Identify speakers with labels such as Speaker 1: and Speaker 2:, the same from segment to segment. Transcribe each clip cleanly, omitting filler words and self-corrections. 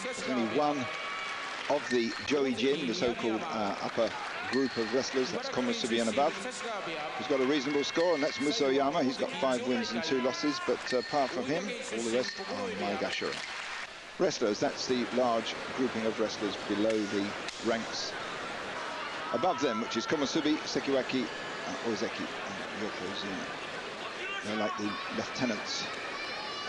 Speaker 1: There's only one of the Joijin, the so-called upper group of wrestlers, that's komusubi and above, who's got a reasonable score, and that's Musoyama. He's got 5 wins and 2 losses, but apart from him, all the rest are Maegashira. Wrestlers, that's the large grouping of wrestlers below the ranks above them, which is komusubi, sekiwaki, ozeki, and yokozuna. They're like the lieutenants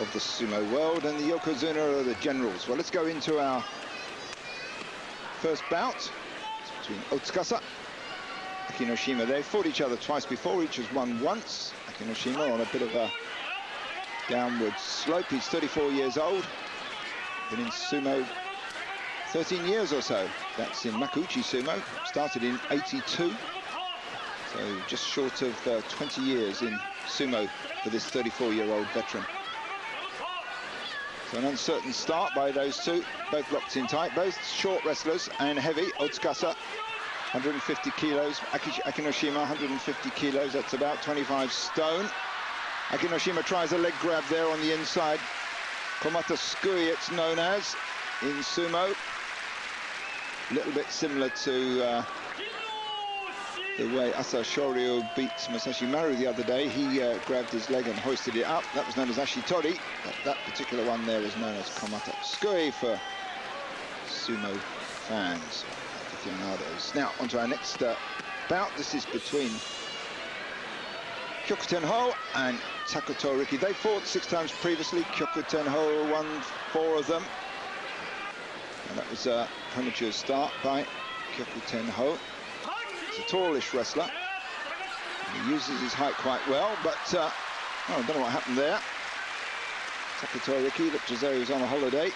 Speaker 1: of the sumo world, and the yokozuna are the generals. Well, let's go into our first bout. It's between Otsukasa, Akinoshima. They fought each other twice before, each has won once. Akinoshima on a bit of a downward slope. He's 34 years old, been in sumo 13 years or so. That's in Makuuchi sumo, started in '82, so just short of 20 years in sumo for this 34-year-old veteran. So an uncertain start by those two, both locked in tight, both short wrestlers and heavy. Otsukasa, 150 kilos, Akinoshima, 150 kilos, that's about 25 stone. Akinoshima tries a leg grab there on the inside. Komatasukui, it's known as, in sumo. A little bit similar to the way Asashoryu beat Masashi Maru the other day. He grabbed his leg and hoisted it up. That was known as ashitori, but that particular one there is known as komatasukui for sumo fans, aficionados. Now, on to our next bout. This is between Kyokutenho and Takatoriki. They fought 6 times previously. Kyokutenho won 4 of them. And that was a premature start by Kyokutenho. He's a tallish wrestler. He uses his height quite well, but I don't know what happened there. Takatoriki looked as though he was on a holiday.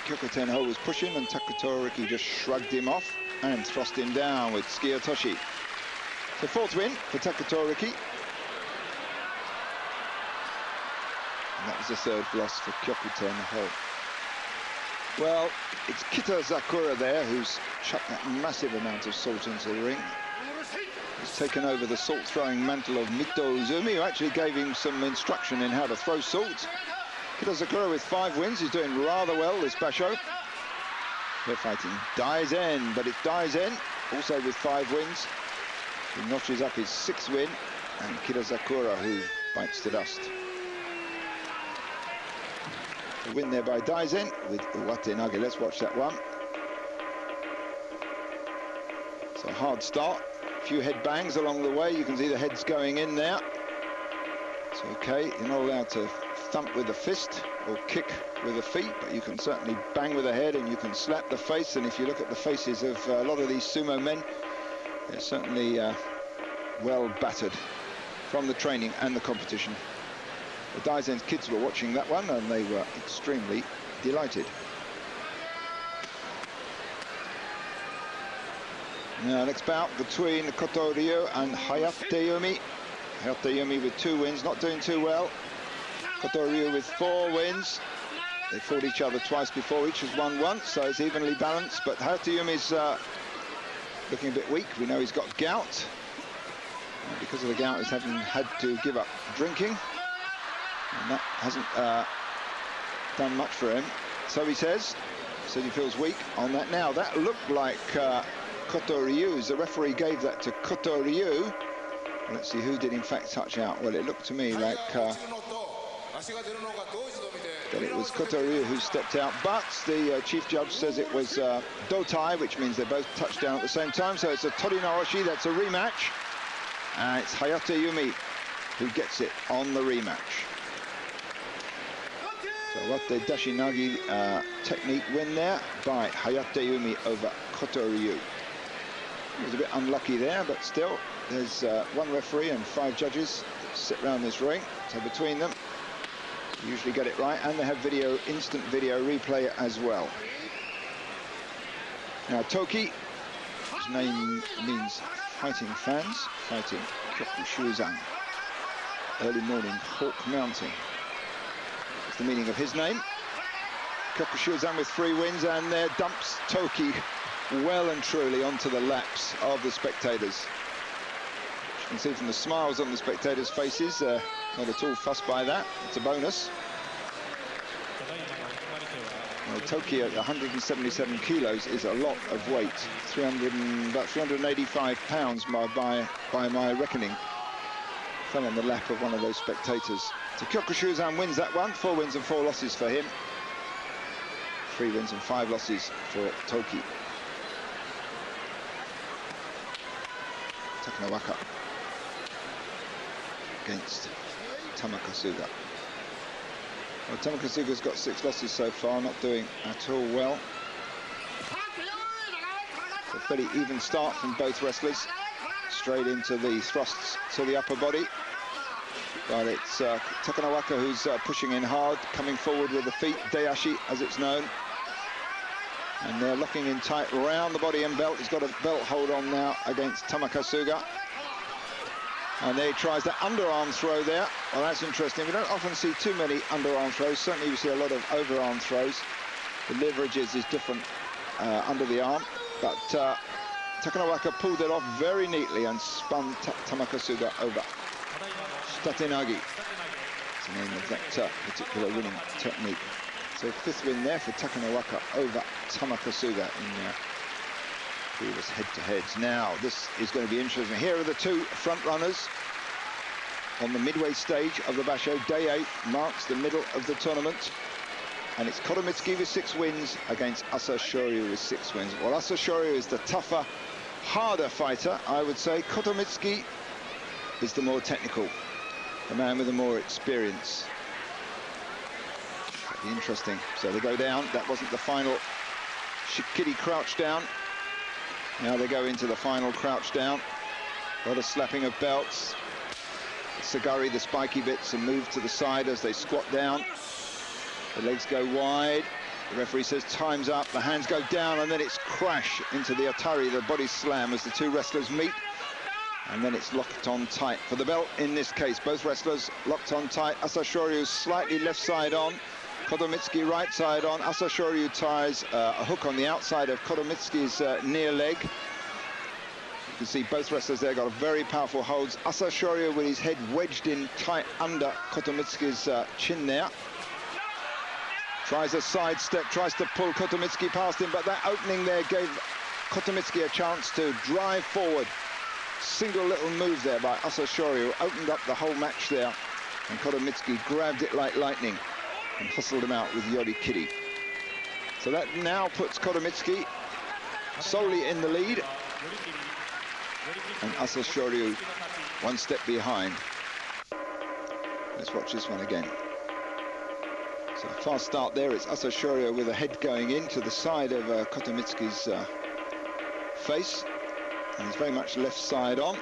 Speaker 1: Kyokutenho was pushing, and Takatoriki just shrugged him off and thrust him down with tsukiotoshi. The 4th win for Takatoriki. And that was the 3rd loss for Kyokutenho. Well, it's Kitazakura there who's chucked that massive amount of salt into the ring. He's taken over the salt-throwing mantle of Mito Uzumi, who actually gave him some instruction in how to throw salt. Kitazakura with 5 wins, he's doing rather well this basho. They're fighting Daizen, but it's Daizen, also with 5 wins, who notches up his 6th win, and Kitazakura, who bites the dust. A win there by Daizen with uwatenage. Let's watch that one. So hard start, a few head bangs along the way. You can see the heads going in there. It's okay, you're not allowed to thump with a fist or kick with the feet, but you can certainly bang with the head and you can slap the face. And if you look at the faces of a lot of these sumo men, they're certainly well battered from the training and the competition. The Daizen's kids were watching that one and they were extremely delighted. Now, next bout between Kotoryu and Hayateumi. Hayateumi with 2 wins, not doing too well. Kotoryu with 4 wins. They fought each other twice before, each has won once, so it's evenly balanced. But Hayateumi's looking a bit weak. We know he's got gout. And because of the gout, he's had to give up drinking. And that hasn't done much for him. So he says he feels weak on that. Now, that looked like Kotoryu's. The referee gave that to Kotoryu. Let's see who did in fact touch out. Well, it looked to me like that it was Kotoryu who stepped out, but the chief judge says it was Dotai, which means they both touched down at the same time. So it's a tori naoshi, that's a rematch. And it's Hayateumi who gets it on the rematch. So uwatedashinage technique win there by Hayateumi over Kotoryu. He was a bit unlucky there, but still, there's 1 referee and 5 judges that sit around this ring. So between them, they usually get it right, and they have instant video replay as well. Now, Toki, his name means fighting fans, fighting Kyokushuzan, early morning hawk mounting. That's the meaning of his name. Kyokushuzan with 3 wins, and there dumps Toki well and truly onto the laps of the spectators. You can see from the smiles on the spectators' faces, not at all fussed by that. It's a bonus. Toki at 177 kilos is a lot of weight, about 385 pounds by my reckoning. Fell on the lap of one of those spectators. So Kyokushuzan wins that one, 4 wins and 4 losses for him. 3 wins and 5 losses for Toki. Takanowaka against Tamakasuga. Well, Tamakasuga's got 6 losses so far, not doing at all well. So a fairly even start from both wrestlers. Straight into the thrusts to the upper body. But it's Takanowaka who's pushing in hard, coming forward with the feet, Dayashi as it's known. And they're locking in tight around the body and belt. He's got a belt hold on now against Tamakasuga. And there he tries that underarm throw there. Well, that's interesting. We don't often see too many underarm throws. Certainly we see a lot of overarm throws. The leverage is different under the arm. But Takanowaka pulled it off very neatly and spun Tamakasuga over. Shitatenage is the name of that particular winning technique. So 5th win there for Takanowaka over Tamakasuga in previous head-to-heads. Now, this is going to be interesting. Here are the 2 front runners on the midway stage of the Basho. Day 8 marks the middle of the tournament. And it's Kotomitsuki with 6 wins against Asashoryu with 6 wins. Well, Asashoryu is the tougher, harder fighter, I would say. Kotomitsuki is the more technical, the man with the more experience. That'd be interesting. So they go down. That wasn't the final Shikiri crouch down. Now they go into the final crouch down. A lot of slapping of belts. Sagari, the spiky bits, and move to the side as they squat down. The legs go wide. The referee says time's up. The hands go down, and then it's crash into the atari, the body slam, as the 2 wrestlers meet. And then it's locked on tight for the belt in this case. Both wrestlers locked on tight. Asashoryu slightly left side on. Kotomitsuki right side on. Asashoryu ties a hook on the outside of Kotomitsuki's near leg. You can see both wrestlers there got a very powerful holds. Asashoryu with his head wedged in tight under Kotomitsuki's chin there. Tries a side step, tries to pull Kotomitsuki past him, but that opening there gave Kotomitsuki a chance to drive forward. Single little move there by Asashoryu opened up the whole match there, and Kotomitsuki grabbed it like lightning and hustled him out with yorikiri. So that now puts Kotomitsuki solely in the lead, and Asashoryu 1 step behind. Let's watch this one again. So fast start there. It's Asashoryu with a head going into the side of Kotomitsuki's face, and he's very much left side on.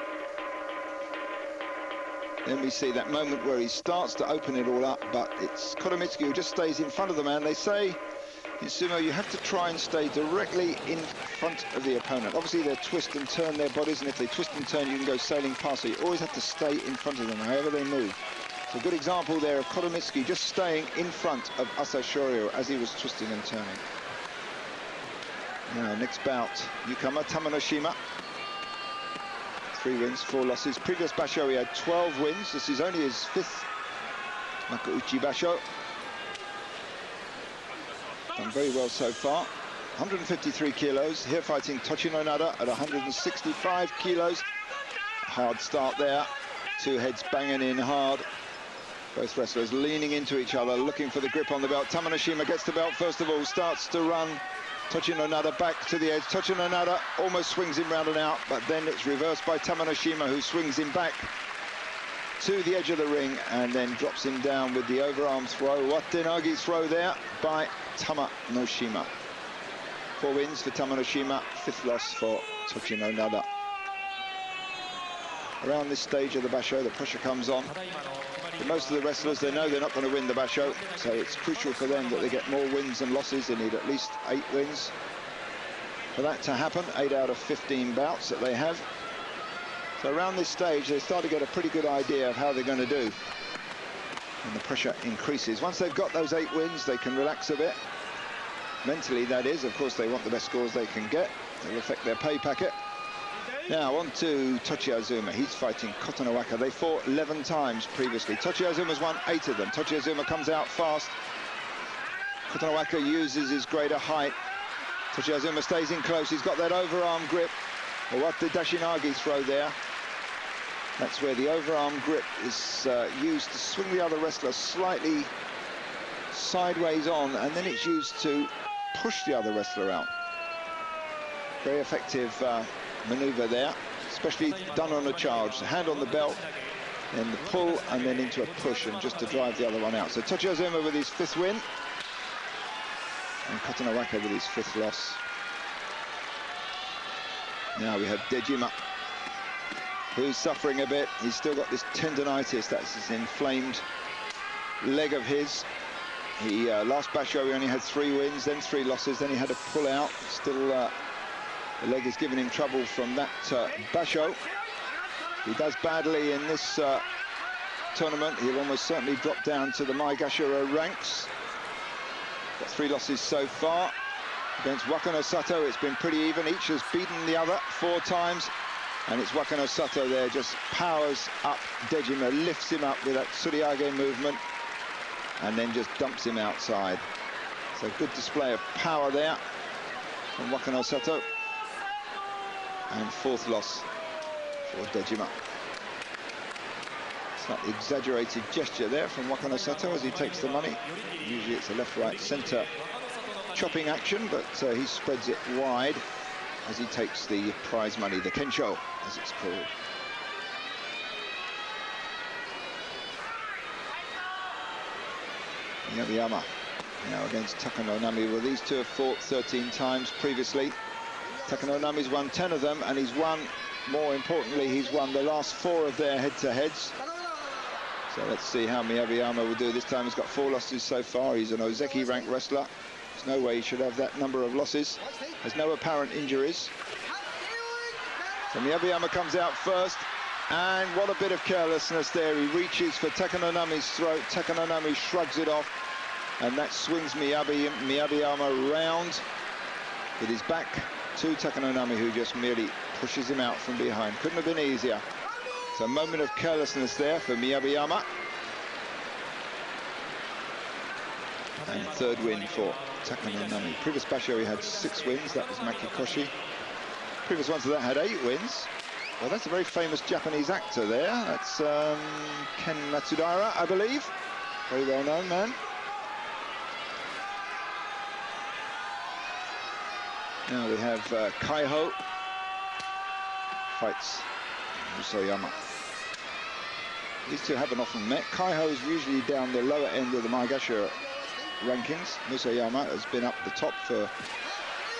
Speaker 1: Then we see that moment where he starts to open it all up, but it's Kotomitsuki who just stays in front of the man. They say in sumo you have to try and stay directly in front of the opponent. Obviously they twist and turn their bodies, and if they twist and turn you can go sailing past, so you always have to stay in front of them however they move. So a good example there of Kotomitsuki just staying in front of Asashoryu as he was twisting and turning. Now next bout, newcomer Tamanoshima. 3 wins, 4 losses. Previous Basho he had 12 wins. This is only his 5th Makuuchi Basho. Done very well so far. 153 kilos. Here fighting Tochinonada at 165 kilos. Hard start there. 2 heads banging in hard. Both wrestlers leaning into each other, looking for the grip on the belt. Tamanoshima gets the belt first of all, starts to run Tochinonada back to the edge. Tochinonada almost swings him round and out, but then it's reversed by Tamanoshima, who swings him back to the edge of the ring and then drops him down with the overarm throw. Uwatenage throw there by Tamanoshima. 4 wins for Tamanoshima, 5th loss for Tochinonada. Around this stage of the Basho, the pressure comes on. For most of the wrestlers, they know they're not going to win the Basho, so it's crucial for them that they get more wins than losses. They need at least 8 wins for that to happen, 8 out of 15 bouts that they have. So around this stage, they start to get a pretty good idea of how they're going to do, and the pressure increases. Once they've got those 8 wins, they can relax a bit. Mentally, that is. Of course, they want the best scores they can get. It'll affect their pay packet. Now on to Tochiazuma. He's fighting Kotonowaka. They fought 11 times previously. Tochiazuma's won 8 of them. Tochiazuma comes out fast. Kotonowaka uses his greater height. Tochiazuma stays in close. He's got that overarm grip. Uwatedashinage throw there. That's where the overarm grip is used to swing the other wrestler slightly sideways on, and then it's used to push the other wrestler out. Very effective maneuver there, especially done on a charge. The hand on the belt, then the pull, and then into a push, and just to drive the other one out. So Tochiazuma with his 5th win, and Kotonowaka with his 5th loss. Now we have Dejima, who's suffering a bit. He's still got this tendonitis, that's this inflamed leg of his. He last basho he only had 3 wins, then 3 losses, then he had a pull out. Still the leg is giving him trouble from that basho. He does badly in this tournament. He'll almost certainly drop down to the Maigashira ranks. Got 3 losses so far. Against Wakanosato, it's been pretty even. Each has beaten the other 4 times. And it's Wakanosato there, just powers up Dejima, lifts him up with that Tsuriyage movement, and then just dumps him outside. So good display of power there from Wakanosato. And 4th loss for Dejima. Slightly exaggerated gesture there from Wakanosato as he takes the money. Usually it's a left, right, centre chopping action, but he spreads it wide as he takes the prize money, the Kensho, as it's called. Miyabiyama now against Takanonami. Well, these two have fought 13 times previously. Takanonami's won 10 of them, and he's won, more importantly, he's won the last 4 of their head-to-heads. So let's see how Miyabiyama will do this time. He's got 4 losses so far. He's an Ozeki ranked wrestler. There's no way he should have that number of losses. There's no apparent injuries. So Miyabiyama comes out first, and what a bit of carelessness there. He reaches for Takanonami's throat. Takanonami shrugs it off, and that swings Miyabiyama round with his back to Takanonami, who just merely pushes him out from behind. Couldn't have been easier. So a moment of carelessness there for Miyabiyama. And 3rd win for Takanonami. Previous basho he had 6 wins, that was Makikoshi. Previous one to that had 8 wins. Well, that's a very famous Japanese actor there. That's Ken Matsudaira, I believe. Very well-known man. Now we have Kaiho fights Musoyama. These two haven't often met. Kaiho is usually down the lower end of the Maigashira rankings. Musoyama has been up the top for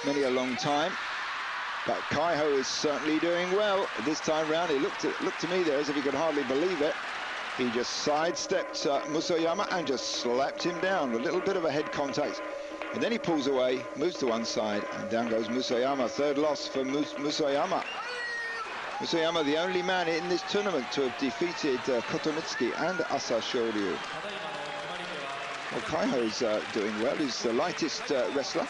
Speaker 1: many a long time. But Kaiho is certainly doing well this time round. He looked to me there as if he could hardly believe it. He just sidestepped Musoyama and just slapped him down. A little bit of a head contact. And then he pulls away, moves to one side, and down goes Musoyama. 3rd loss for Musoyama. Musoyama, the only man in this tournament to have defeated Kotomitsuki and Asashoryu. Well, Kaiho's doing well. He's the lightest wrestler.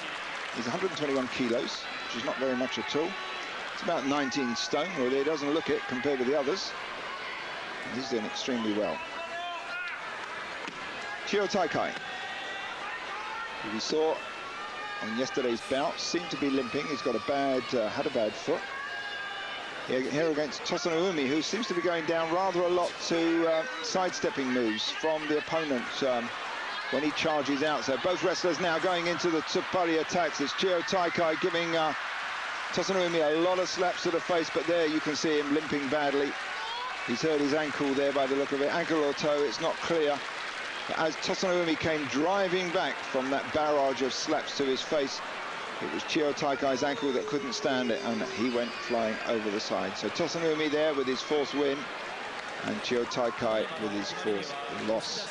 Speaker 1: He's 121 kilos, which is not very much at all. It's about 19 stone, although he doesn't look it compared with the others. And he's doing extremely well. Chio Taikai, who we saw on yesterday's bout, seemed to be limping. He's got a bad, had a bad foot. Here against Tosanumi, who seems to be going down rather a lot to sidestepping moves from the opponent when he charges out. So both wrestlers now going into the Tsuppari attacks. It's Chio Taikai giving Tosanumi a lot of slaps to the face, but there you can see him limping badly. He's hurt his ankle there by the look of it. Ankle or toe, it's not clear. But as Tosanumi came driving back from that barrage of slaps to his face, it was Chio Taikai's ankle that couldn't stand it, and he went flying over the side. So Tosanumi there with his 4th win, and Chio Taikai with his 4th loss.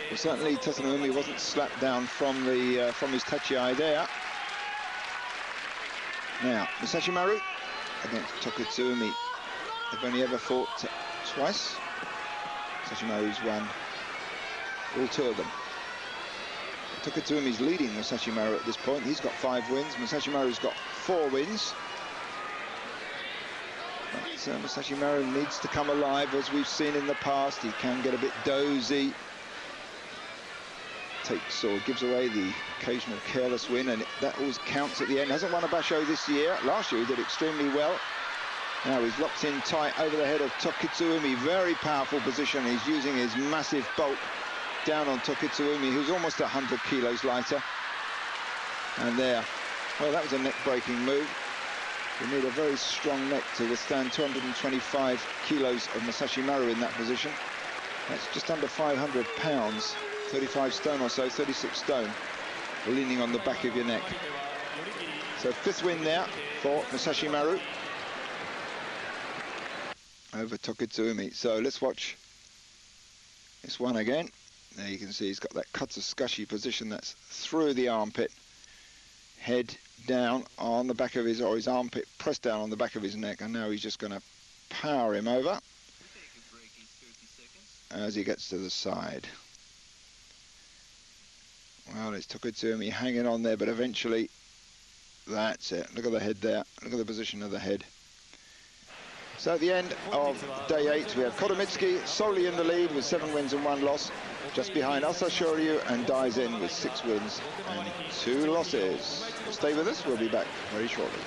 Speaker 1: Well, certainly Tosanumi wasn't slapped down from his tachi there. Now, Musashi Maru against Tokutsumi. They've only ever fought twice. Musashi Maru's won all 2 of them. Tokutsumi's leading Musashi Maru at this point. He's got 5 wins. Musashi Maru's got 4 wins. But Musashi Maru needs to come alive, as we've seen in the past. He can get a bit dozy. takes or gives away the occasional careless win, and that always counts at the end. Hasn't won a basho this year. Last year he did extremely well. Now he's locked in tight over the head of Tokitsuumi. Very powerful position. He's using his massive bulk down on Tokitsuumi, who's almost 100 kilos lighter. And there, well, that was a neck-breaking move. You need a very strong neck to withstand 225 kilos of Masashi Maru in that position. That's just under 500 pounds, 35 stone or so, 36 stone, leaning on the back of your neck. So 5th win there for Masashi Maru over Tokitsuumi. So let's watch this one again. There you can see he's got that katsuskashi position, that's through the armpit, head down on the back of his, or his armpit pressed down on the back of his neck, and now he's just going to power him over as he gets to the side. Well, it's Tokitsuumi hanging on there, but eventually, that's it. Look at the head there. Look at the position of the head. So at the end of day 8, we have Kotomitsuki solely in the lead with 7 wins and 1 loss, just behind Asashoryu and Daizen with 6 wins and 2 losses. Stay with us, we'll be back very shortly.